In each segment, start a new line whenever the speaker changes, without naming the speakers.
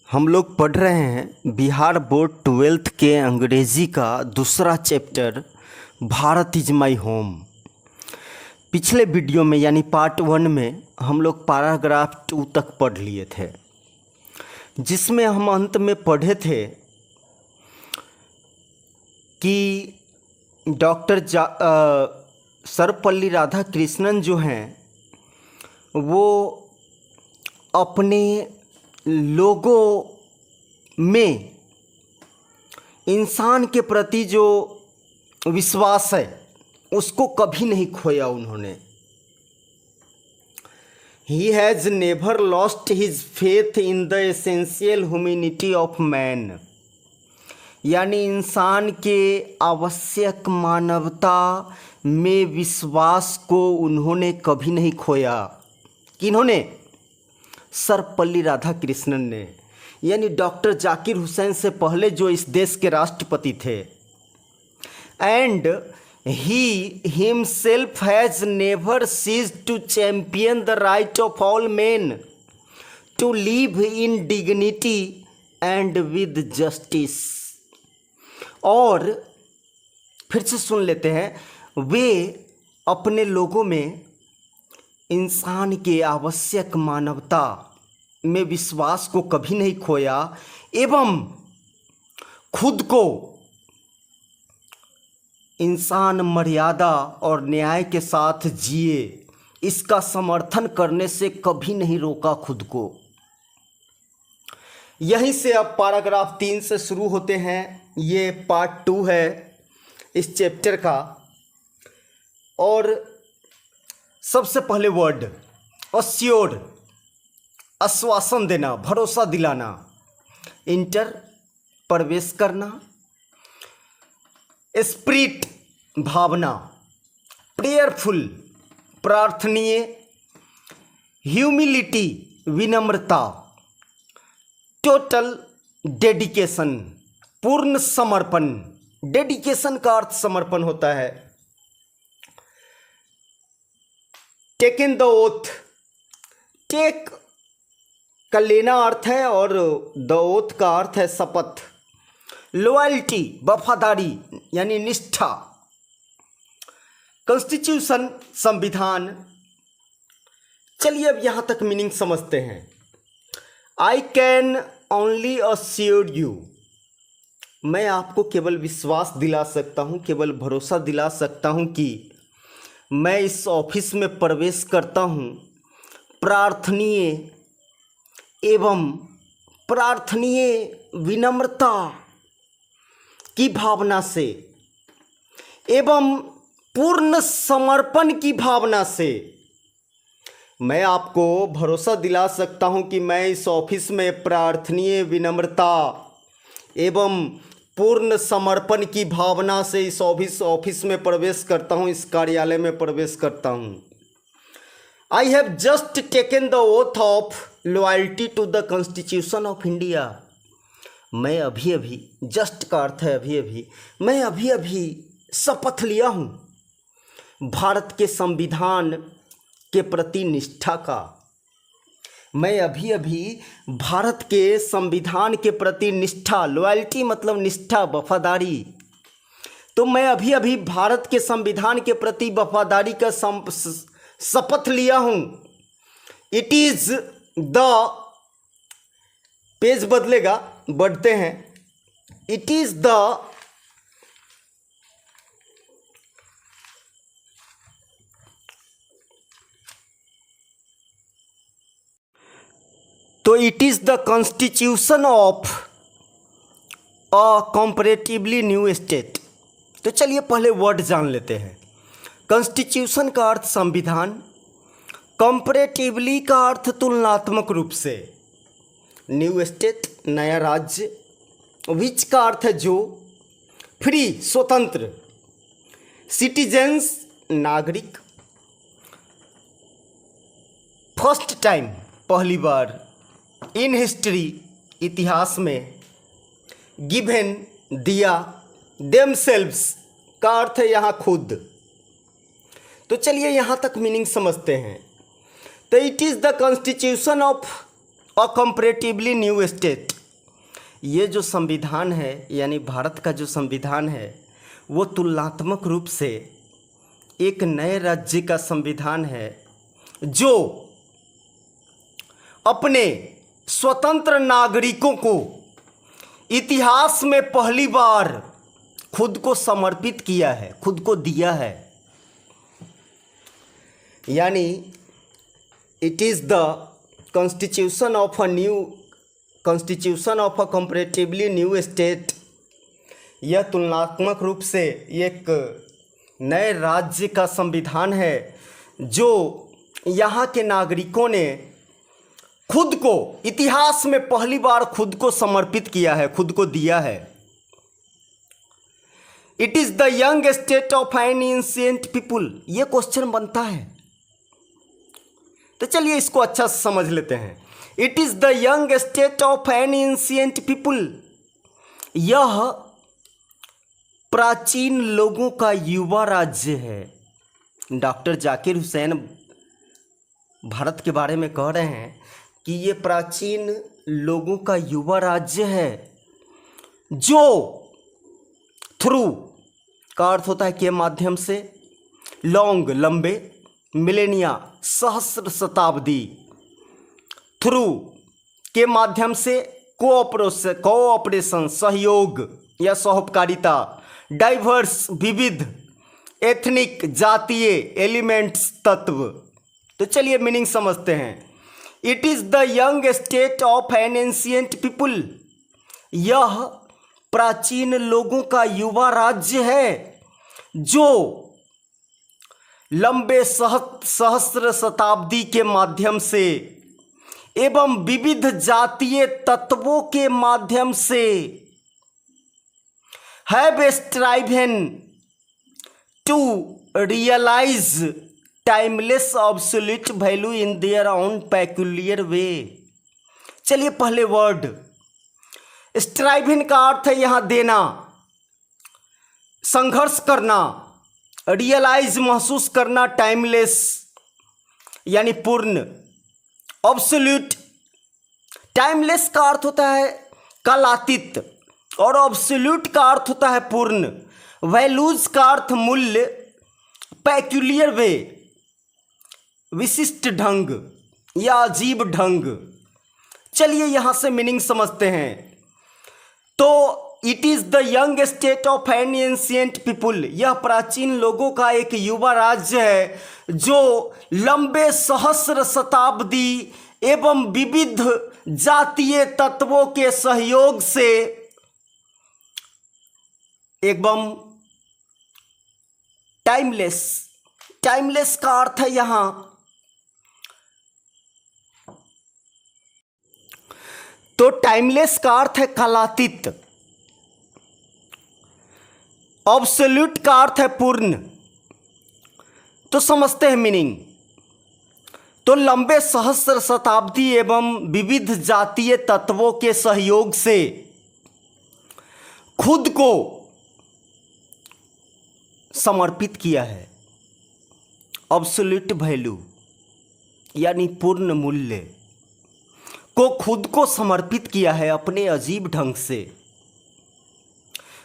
हम लोग पढ़ रहे हैं बिहार बोर्ड 12th के अंग्रेज़ी का दूसरा chapter Bharat is my home. पिछले वीडियो में यानी पार्ट 1 में हम लोग पैराग्राफ 2 तक पढ़ लिए थे, जिसमें हम अंत में पढ़े थे कि डॉक्टर सर्वपल्ली राधाकृष्णन जो हैं वो अपने लोगों में इंसान के प्रति जो विश्वास है उसको कभी नहीं खोया उन्होंने। He has never lost his faith in the essential humanity of man, यानी इंसान के आवश्यक मानवता में विश्वास को उन्होंने कभी नहीं खोया। किन्होंने? सर्वपल्ली राधाकृष्णन ने, यानी डॉक्टर जाकिर हुसैन से पहले जो इस देश के राष्ट्रपति थे। And he himself has never ceased to champion the right of all men to live in dignity and with justice. और फिर से सुन लेते हैं, वे अपने लोगों में इंसान के आवश्यक मानवता में विश्वास को कभी नहीं खोया एवं खुद को इंसान मर्यादा और न्याय के साथ जिए इसका समर्थन करने से कभी नहीं रोका खुद को। यहीं से अब पैराग्राफ 3 से शुरू होते हैं। ये पार्ट 2 है इस चैप्टर का। और सबसे पहले वर्ड अस्योर्ड, आश्वासन देना, भरोसा दिलाना। इंटर, प्रवेश करना। स्पिरिट, भावना। प्रेयरफुल, प्रार्थनीय। ह्यूमिलिटी, विनम्रता। टोटल डेडिकेशन, पूर्ण समर्पण। डेडिकेशन का अर्थ समर्पण होता है। टेकन द ओथ, टेक का लेना अर्थ है और द ओथ का अर्थ है शपथ। लॉयल्टी, वफादारी यानी निष्ठा। कॉन्स्टिट्यूशन, संविधान। चलिए अब यहाँ तक मीनिंग समझते हैं। I can only assure you, मैं आपको केवल विश्वास दिला सकता हूँ, केवल भरोसा दिला सकता हूँ कि मैं इस ऑफिस में प्रवेश करता हूँ प्रार्थनीय एवं विनम्रता की भावना से एवं पूर्ण समर्पण की भावना से। मैं आपको भरोसा दिला सकता हूँ कि मैं इस ऑफिस में प्रार्थनीय, विनम्रता एवं पूर्ण समर्पण की भावना से इस ऑफिस में प्रवेश करता हूँ, इस कार्यालय में प्रवेश करता हूँ। I have just taken the oath of loyalty to the constitution of India. मैं अभी अभी, जस्ट का अर्थ है अभी अभी, मैं अभी अभी शपथ लिया हूँ भारत के संविधान के प्रति निष्ठा का। मैं अभी अभी भारत के संविधान के प्रति निष्ठा, लॉयल्टी मतलब निष्ठा, वफादारी। तो मैं अभी अभी भारत के संविधान के प्रति वफादारी का शपथ लिया हूँ। इट इज़ द, पेज बदलेगा, बढ़ते हैं। इट इज़ द तो it is the constitution of a comparatively new state. तो चलिए पहले वर्ड जान लेते हैं। कॉन्स्टिट्यूशन का अर्थ संविधान, कंपैरेटिवली का अर्थ तुलनात्मक रूप से, न्यू स्टेट नया राज्य, विच का अर्थ है जो, फ्री स्वतंत्र, सिटीजन्स नागरिक, फर्स्ट टाइम पहली बार, इन हिस्ट्री इतिहास में, गिवन दिया, देमसेल्व्स का अर्थ है यहाँ खुद। तो चलिए यहाँ तक मीनिंग समझते हैं। तो it is the constitution of a comparatively new state, ये जो संविधान है यानी भारत का जो संविधान है वो तुलनात्मक रूप से एक नए राज्य का संविधान है जो अपने स्वतंत्र नागरिकों को इतिहास में पहली बार खुद को समर्पित किया है, खुद को दिया है। यानी it is the constitution of a comparatively new state. यह तुलनात्मक रूप से एक नए राज्य का संविधान है जो यहाँ के नागरिकों ने खुद को इतिहास में पहली बार खुद को समर्पित किया है, खुद को दिया है। It is the young state of N ancient people. ये क्वेश्चन बनता है, तो चलिए इसको अच्छा से समझ लेते हैं। It is the young state of N ancient people. यह प्राचीन लोगों का युवा राज्य है। डॉक्टर जाकिर हुसैन भारत के बारे में कह रहे हैं कि ये प्राचीन लोगों का युवा राज्य है जो थ्रू का अर्थ होता है के माध्यम से, लॉन्ग लंबे, मिलेनिया सहस्र शताब्दी, थ्रू के माध्यम से, कोऑपरेशन सहयोग या सहोपकारिता, डाइवर्स विविध, एथनिक जातीय एलिमेंट्स तत्व। तो चलिए मीनिंग समझते हैं। It is the young state of N ancient people. यह प्राचीन लोगों का युवा राज्य है जो लंबे सहस्र शताब्दी के माध्यम से एवं विविध जातीय तत्वों के माध्यम से have striven to realise timeless absolute value in their own peculiar way. चलिए पहले वर्ड स्ट्राइवन का अर्थ है यहाँ देना, संघर्ष करना, रियलाइज महसूस करना, टाइमलेस यानी पूर्ण, ऑब्सोल्यूट टाइमलेस का अर्थ होता है कालातीत और ऑब्सोल्यूट का अर्थ होता है पूर्ण, वैल्यूज का अर्थ मूल्य, पेक्यूलियर वे विशिष्ट ढंग या अजीब ढंग। चलिए यहाँ से मीनिंग समझते हैं। तो it is the young state of N ancient people. यह प्राचीन लोगों का एक युवा राज्य है जो लंबे सहस्र शताब्दी एवं विविध जातीय तत्वों के सहयोग से एवं टाइमलेस, टाइमलेस का अर्थ है यहाँ तो टाइमलेस का अर्थ है कालातीत, ऑब्सोल्यूट का अर्थ है पूर्ण। तो समझते हैं मीनिंग। तो लंबे सहस्र शताब्दी एवं विविध जातीय तत्वों के सहयोग से खुद को समर्पित किया है, ऑब्सोल्यूट वैल्यू यानी पूर्ण मूल्य को खुद को समर्पित किया है अपने अजीब ढंग से।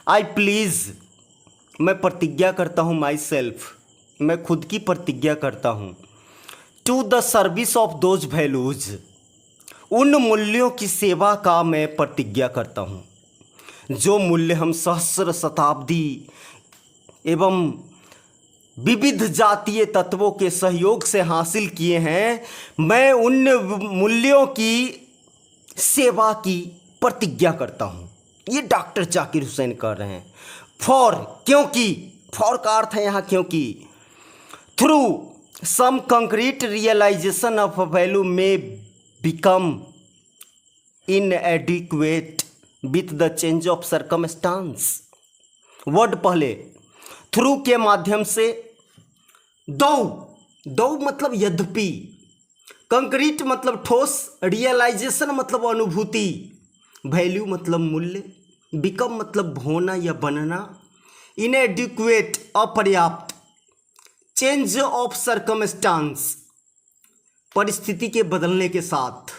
आई प्लीज़, मैं प्रतिज्ञा करता हूँ, माई सेल्फ, मैं खुद की प्रतिज्ञा करता हूँ, to the service of those values, उन मूल्यों की सेवा का मैं प्रतिज्ञा करता हूँ जो मूल्य हम सहस्र शताब्दी एवं विविध जातीय तत्वों के सहयोग से हासिल किए हैं। मैं उन मूल्यों की सेवा की प्रतिज्ञा करता हूँ। ये डॉक्टर जाकिर हुसैन कर रहे हैं। फॉर, क्योंकि, फॉर का अर्थ है यहाँ क्योंकि, through some concrete realisation of value may become inadequate with the change of circumstance. Word पहले, थ्रू के माध्यम से, दो मतलब यद्यपि, कंक्रीट मतलब ठोस, रियलाइजेशन मतलब अनुभूति, वैल्यू मतलब मूल्य, बिकम मतलब होना या बनना, इनएडिक्वेट अपर्याप्त, चेंज ऑफ सर्कमस्टांस परिस्थिति के बदलने के साथ।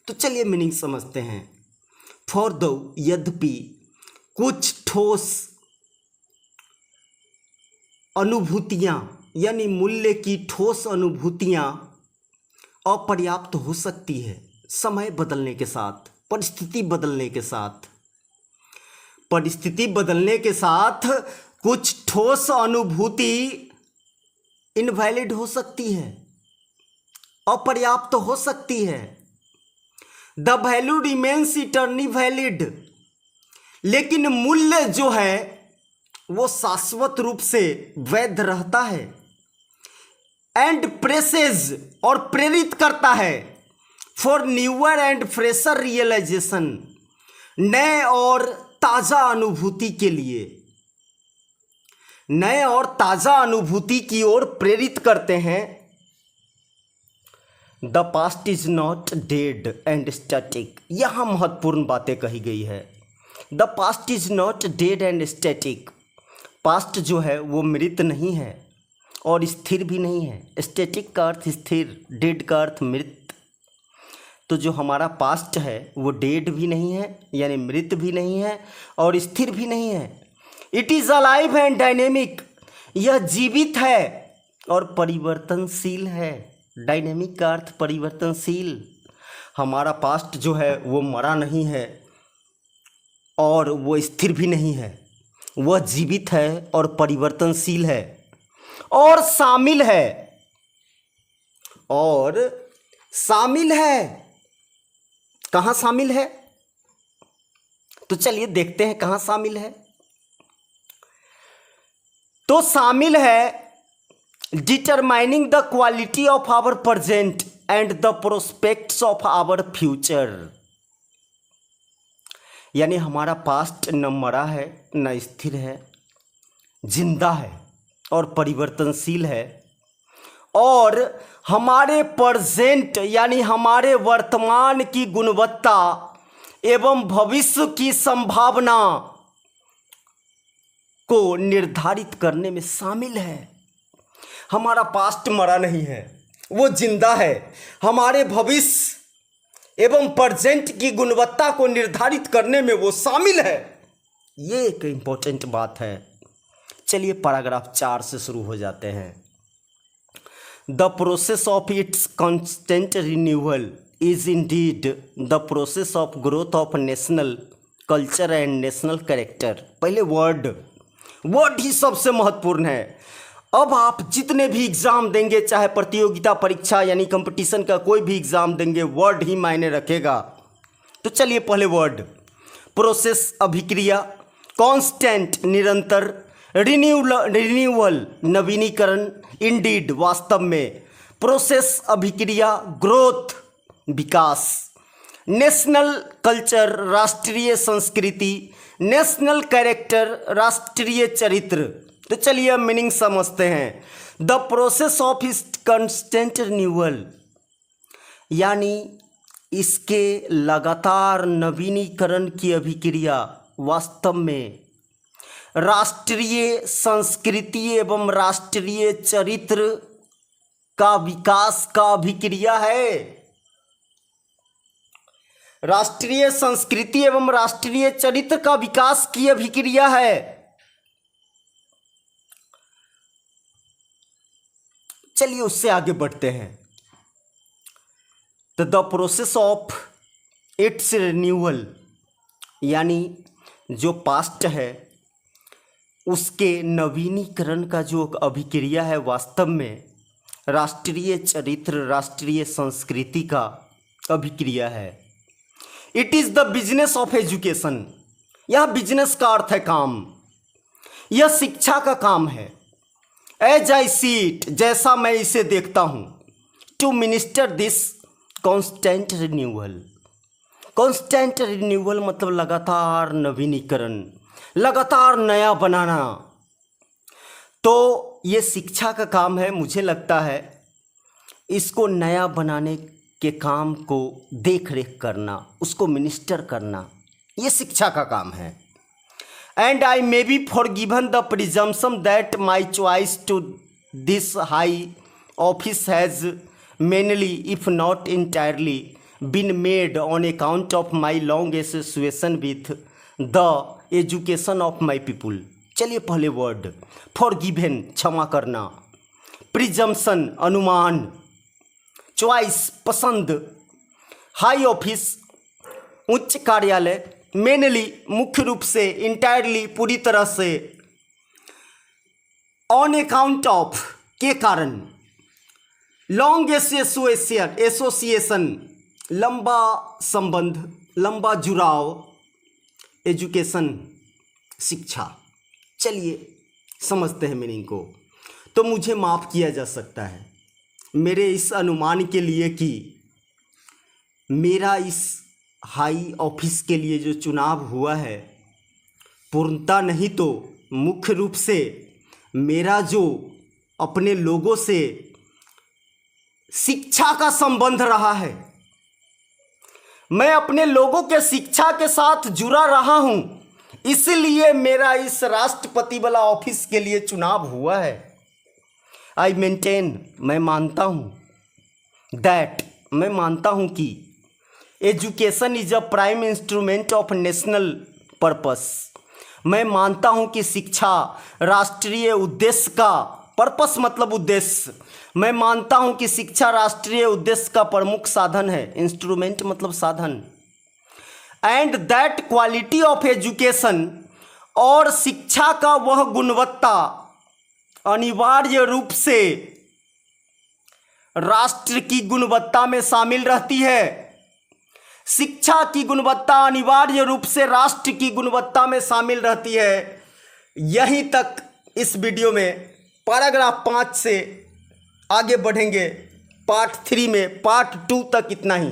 तो चलिए मीनिंग समझते हैं। फॉर दो यद्यपि कुछ ठोस अनुभूतियाँ यानी मूल्य की ठोस अनुभूतियाँ अपर्याप्त हो सकती है समय बदलने के साथ, परिस्थिति बदलने के साथ। परिस्थिति बदलने के साथ कुछ ठोस अनुभूति इनवैलिड हो सकती है, अपर्याप्त हो सकती है। The value remains eternally valid, लेकिन मूल्य जो है वो शाश्वत रूप से वैध रहता है। एंड प्रेसेज, और प्रेरित करता है, for newer and fresher realisation, नए और ताज़ा अनुभूति के लिए, नए और ताज़ा अनुभूति की ओर प्रेरित करते हैं। The past is not dead and static, यहाँ महत्वपूर्ण बातें कही गई है। The past is not dead and static, past जो है वो मृत नहीं है और स्थिर भी नहीं है। स्टैटिक का अर्थ स्थिर, डेड का अर्थ मृत। तो जो हमारा पास्ट है वो डेड भी नहीं है यानी मृत भी नहीं है और स्थिर भी नहीं है। It is alive and dynamic, यह जीवित है और परिवर्तनशील है। डायनेमिक का अर्थ परिवर्तनशील। हमारा पास्ट जो है वो मरा नहीं है और वो स्थिर भी नहीं है, वह जीवित है और परिवर्तनशील है और शामिल है, और शामिल है। कहाँ शामिल है? तो चलिए देखते हैं कहाँ शामिल है। तो शामिल है determining the quality of our present and the prospects of our future, यानी हमारा पास्ट न मरा है न स्थिर है, जिंदा है और परिवर्तनशील है, और हमारे प्रेजेंट यानी हमारे वर्तमान की गुणवत्ता एवं भविष्य की संभावना को निर्धारित करने में शामिल है। हमारा पास्ट मरा नहीं है, वो जिंदा है। हमारे भविष्य एवं प्रेजेंट की गुणवत्ता को निर्धारित करने में वो शामिल है। ये एक इम्पोर्टेंट बात है। चलिए पैराग्राफ 4 से शुरू हो जाते हैं। The process of its constant renewal is Indeed the process of growth of national culture and national character. पहले वर्ड ही सबसे महत्वपूर्ण है। अब आप जितने भी एग्ज़ाम देंगे, चाहे प्रतियोगिता परीक्षा यानी कंपटीशन का कोई भी एग्ज़ाम देंगे, वर्ड ही मायने रखेगा। तो चलिए पहले वर्ड। प्रोसेस अभिक्रिया, कांस्टेंट निरंतर, रिन्यूअल नवीनीकरण, इंडीड वास्तव में, प्रोसेस अभिक्रिया ग्रोथ विकास, नेशनल कल्चर राष्ट्रीय संस्कृति, नेशनल कैरेक्टर राष्ट्रीय चरित्र। तो चलिए अब मीनिंग समझते हैं। द प्रोसेस ऑफ इस कंस्टेंट रिन्यूअल, यानी इसके लगातार नवीनीकरण की अभिक्रिया वास्तव में राष्ट्रीय संस्कृति एवं राष्ट्रीय चरित्र का विकास का अभिक्रिया है। राष्ट्रीय संस्कृति एवं राष्ट्रीय चरित्र का विकास की अभिक्रिया है। चलिए उससे आगे बढ़ते हैं। तो the process of its renewal, यानी जो पास्ट है उसके नवीनीकरण का जो अभिक्रिया है वास्तव में राष्ट्रीय चरित्र राष्ट्रीय संस्कृति का अभिक्रिया है। It is the business of education, यह बिजनेस का अर्थ है काम, यह शिक्षा का काम है। एज आई सी इट, जैसा मैं इसे देखता हूँ, to minister this constant renewal. Constant renewal मतलब लगातार नवीनीकरण, लगातार नया बनाना। तो ये शिक्षा का काम है। मुझे लगता है इसको नया बनाने के काम को देख रेख करना, उसको मिनिस्टर करना, ये शिक्षा का काम है। And I may be forgiven the presumption that my choice to this high office has mainly if not entirely been made on account of my long association with the education of my people. चलिए पहले word forgiven क्षमा करना, presumption अनुमान, choice पसंद, high office उच्च कार्यालय, mainly मुख्य रूप से, इंटायरली पूरी तरह से, ऑन अकाउंट ऑफ के कारण, लॉन्ग एसोसिएशन लंबा संबंध, लंबा जुड़ाव, एजुकेशन शिक्षा। चलिए समझते हैं मीनिंग को। तो मुझे माफ़ किया जा सकता है मेरे इस अनुमान के लिए कि मेरा इस हाई ऑफिस के लिए जो चुनाव हुआ है पूर्णता नहीं तो मुख्य रूप से मेरा जो अपने लोगों से शिक्षा का संबंध रहा है, मैं अपने लोगों के शिक्षा के साथ जुड़ा रहा हूं, इसलिए मेरा इस राष्ट्रपति वाला ऑफिस के लिए चुनाव हुआ है। आई मेंटेन मैं मानता हूं, दैट मैं मानता हूं कि education is a prime instrument of national purpose, मैं मानता हूं कि शिक्षा राष्ट्रीय उद्देश्य का, पर्पस मतलब उद्देश्य, मैं मानता हूं कि शिक्षा राष्ट्रीय उद्देश्य का प्रमुख साधन है, इंस्ट्रूमेंट मतलब साधन, and that quality of education, और शिक्षा का वह गुणवत्ता अनिवार्य रूप से राष्ट्र की गुणवत्ता में शामिल रहती है। शिक्षा की गुणवत्ता अनिवार्य रूप से राष्ट्र की गुणवत्ता में शामिल रहती है। यहीं तक इस वीडियो में पैराग्राफ 5 से आगे बढ़ेंगे पार्ट 3 में, पार्ट 2 तक इतना ही।